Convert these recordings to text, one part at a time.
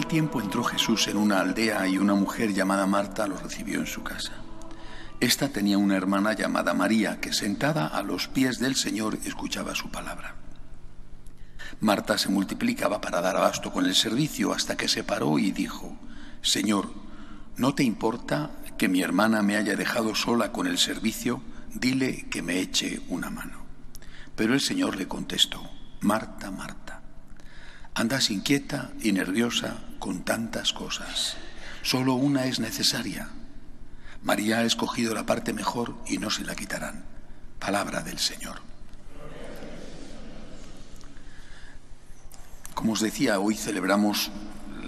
aquel tiempo entró Jesús en una aldea y una mujer llamada Marta lo recibió en su casa. Esta tenía una hermana llamada María, que sentada a los pies del Señor escuchaba su palabra. Marta se multiplicaba para dar abasto con el servicio, hasta que se paró y dijo: Señor, ¿no te importa que mi hermana me haya dejado sola con el servicio? Dile que me eche una mano. Pero el Señor le contestó: Marta, Marta, andas inquieta y nerviosa con tantas cosas. Solo una es necesaria. María ha escogido la parte mejor y no se la quitarán. Palabra del Señor. Como os decía, hoy celebramos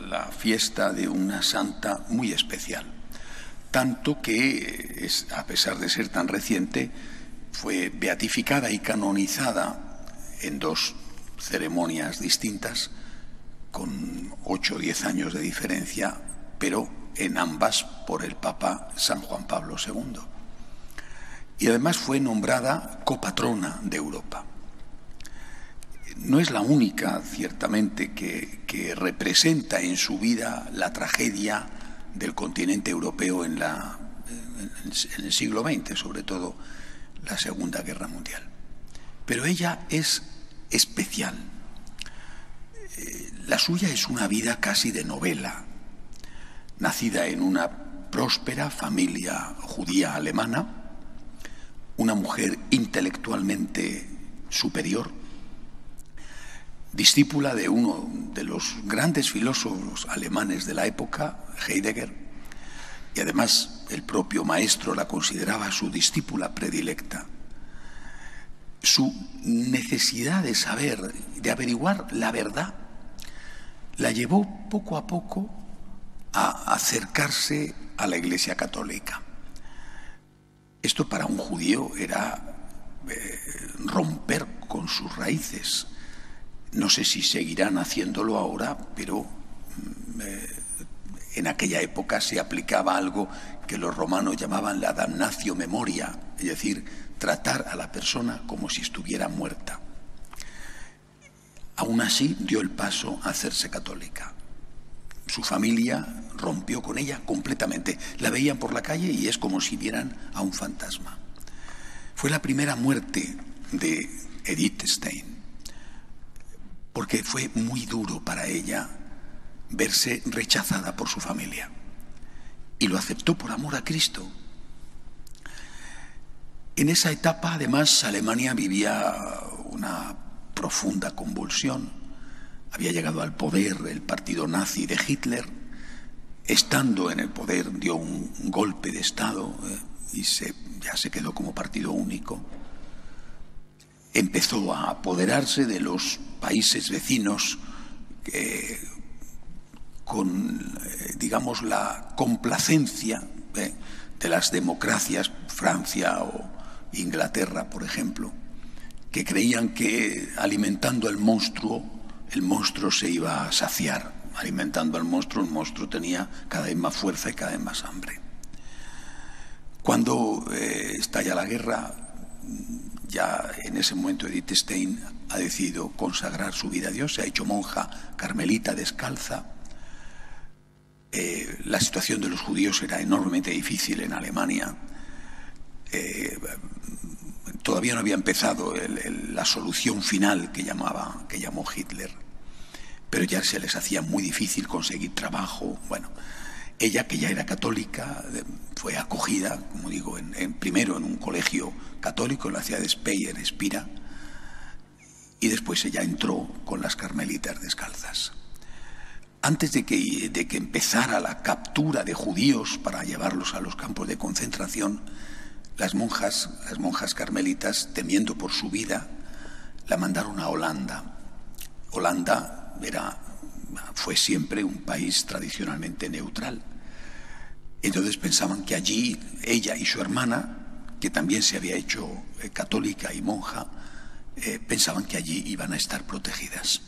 la fiesta de una santa muy especial. Tanto que, a pesar de ser tan reciente, fue beatificada y canonizada en 2 ceremonias distintas, con 8 o 10 años de diferencia, pero en ambas por el Papa San Juan Pablo II. Y además fue nombrada copatrona de Europa. No es la única, ciertamente, que representa en su vida la tragedia del continente europeo en el siglo XX, sobre todo la Segunda Guerra Mundial. Pero ella es especial. La suya es una vida casi de novela. Nacida en una próspera familia judía alemana, una mujer intelectualmente superior, discípula de uno de los grandes filósofos alemanes de la época, Heidegger, y además el propio maestro la consideraba su discípula predilecta. Su necesidad de saber, de averiguar la verdad, la llevó poco a poco a acercarse a la Iglesia Católica. Esto para un judío era romper con sus raíces. No sé si seguirán haciéndolo ahora, pero en aquella época se aplicaba algo que los romanos llamaban la damnatio memoria, es decir, tratar a la persona como si estuviera muerta. Aún así dio el paso a hacerse católica. Su familia rompió con ella completamente. La veían por la calle y es como si vieran a un fantasma. Fue la primera muerte de Edith Stein, porque fue muy duro para ella verse rechazada por su familia. Y lo aceptó por amor a Cristo. En esa etapa, además, Alemania vivía una profunda convulsión. Había llegado al poder el partido nazi de Hitler. Estando en el poder dio un golpe de Estado y ya se quedó como partido único. Empezó a apoderarse de los países vecinos con, digamos, la complacencia de las democracias, Francia o Inglaterra, por ejemplo, que creían que alimentando al monstruo, el monstruo se iba a saciar. Alimentando al monstruo, el monstruo tenía cada vez más fuerza y cada vez más hambre. Cuando estalla la guerra, ya en ese momento Edith Stein ha decidido consagrar su vida a Dios, se ha hecho monja carmelita descalza. La situación de los judíos era enormemente difícil en Alemania. Todavía no había empezado la solución final que llamó Hitler, pero ya se les hacía muy difícil conseguir trabajo. Bueno, ella, que ya era católica, fue acogida, como digo, primero en un colegio católico en la ciudad de Speyer, Espira, y después ella entró con las carmelitas descalzas. Antes de que empezara la captura de judíos para llevarlos a los campos de concentración, las monjas carmelitas, temiendo por su vida, la mandaron a Holanda. Holanda fue siempre un país tradicionalmente neutral. Entonces pensaban que allí ella y su hermana, que también se había hecho católica y monja, pensaban que allí iban a estar protegidas.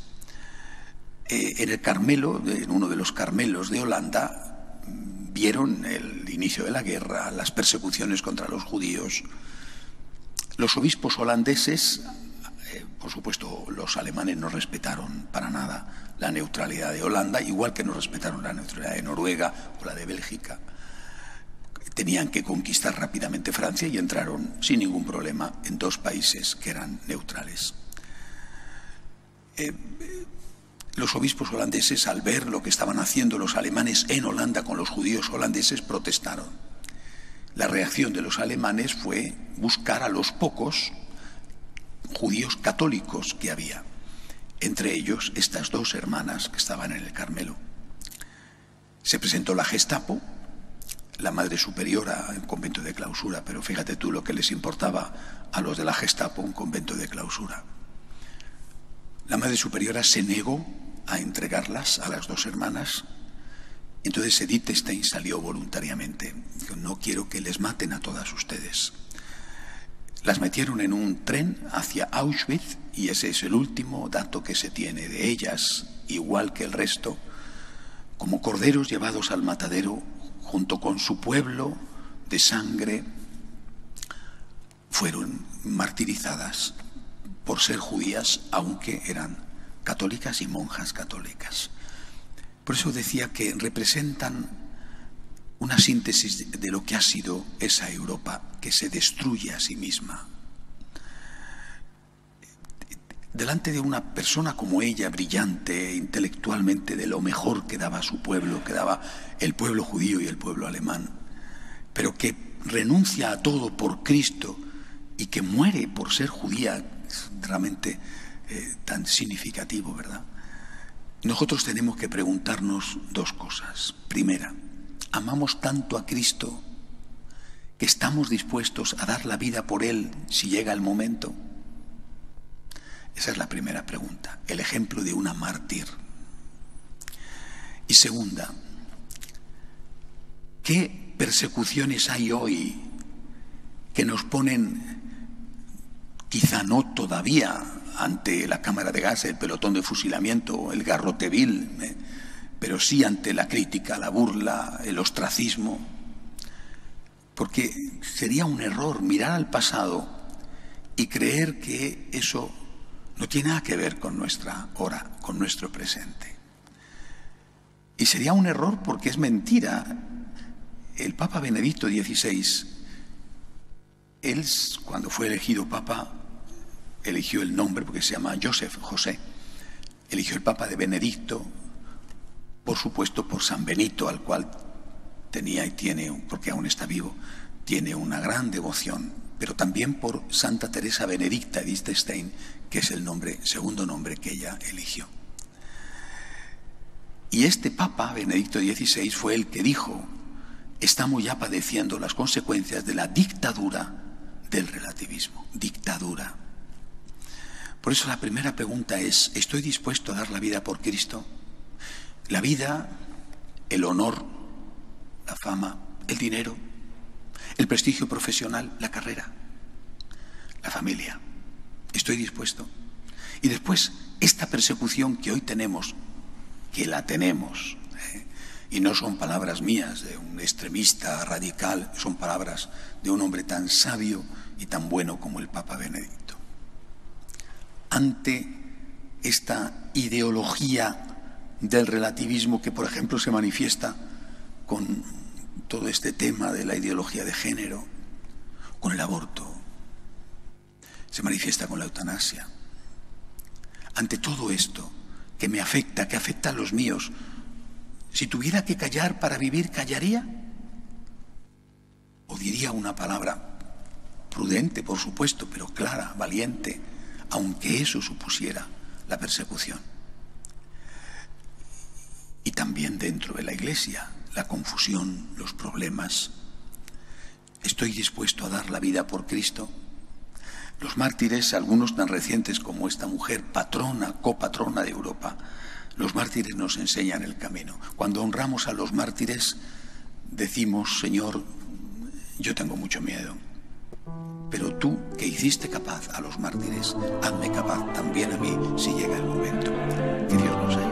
En el Carmelo, en uno de los Carmelos de Holanda, vieron el inicio de la guerra, las persecuciones contra los judíos. Los obispos holandeses Por supuesto, los alemanes no respetaron para nada la neutralidad de Holanda, igual que no respetaron la neutralidad de Noruega o la de Bélgica. Tenían que conquistar rápidamente Francia y entraron sin ningún problema en dos países que eran neutrales. Los obispos holandeses, al ver lo que estaban haciendo los alemanes en Holanda con los judíos holandeses, protestaron. La reacción de los alemanes fue buscar a los pocos judíos católicos que había, entre ellos estas dos hermanas que estaban en el Carmelo. Se presentó la Gestapo, la Madre Superiora en convento de clausura, pero fíjate tú lo que les importaba a los de la Gestapo un convento de clausura. La Madre Superiora se negó a entregarlas a las dos hermanas. Entonces Edith Stein salió voluntariamente. Dijo, no quiero que les maten a todas ustedes. Las metieron en un tren hacia Auschwitz y ese es el último dato que se tiene de ellas, igual que el resto, como corderos llevados al matadero junto con su pueblo de sangre, fueron martirizadas por ser judías, aunque eran católicas y monjas católicas. Por eso decía que representan una síntesis de lo que ha sido esa Europa que se destruye a sí misma. Delante de una persona como ella, brillante intelectualmente, de lo mejor que daba su pueblo, que daba el pueblo judío y el pueblo alemán, pero que renuncia a todo por Cristo y que muere por ser judía, es realmente tan significativo, ¿verdad? Nosotros tenemos que preguntarnos dos cosas. Primera, ¿amamos tanto a Cristo que estamos dispuestos a dar la vida por Él si llega el momento? Esa es la primera pregunta, el ejemplo de una mártir. Y segunda, ¿qué persecuciones hay hoy que nos ponen, quizá no todavía ante la cámara de gas, el pelotón de fusilamiento, el garrote vil, pero sí ante la crítica, la burla, el ostracismo? Porque sería un error mirar al pasado y creer que eso no tiene nada que ver con nuestra hora, con nuestro presente. Y sería un error porque es mentira. El Papa Benedicto XVI, él cuando fue elegido Papa, eligió el nombre porque se llama José, eligió el Papa de Benedicto, por supuesto por San Benito, al cual tenía y tiene, porque aún está vivo, tiene una gran devoción, pero también por Santa Teresa Benedicta Edith Stein, que es el segundo nombre que ella eligió. Y este Papa, Benedicto XVI, fue el que dijo, estamos ya padeciendo las consecuencias de la dictadura del relativismo. Dictadura. Por eso la primera pregunta es, ¿estoy dispuesto a dar la vida por Cristo? La vida, el honor, la fama, el dinero, el prestigio profesional, la carrera, la familia. ¿Estoy dispuesto? Y después, esta persecución que hoy tenemos, que la tenemos, y no son palabras mías de un extremista radical, son palabras de un hombre tan sabio y tan bueno como el Papa Benedicto. Ante esta ideología del relativismo que, por ejemplo, se manifiesta con todo este tema de la ideología de género, con el aborto, se manifiesta con la eutanasia. Ante todo esto que me afecta, que afecta a los míos, si tuviera que callar para vivir, ¿callaría? ¿O diría una palabra prudente, por supuesto, pero clara, valiente, aunque eso supusiera la persecución? Y también dentro de la Iglesia, la confusión, los problemas. ¿Estoy dispuesto a dar la vida por Cristo? Los mártires, algunos tan recientes como esta mujer, patrona, copatrona de Europa, los mártires nos enseñan el camino. Cuando honramos a los mártires, decimos, Señor, yo tengo mucho miedo, pero tú, que hiciste capaz a los mártires, hazme capaz también a mí si llega el momento. Que Dios nos ayude.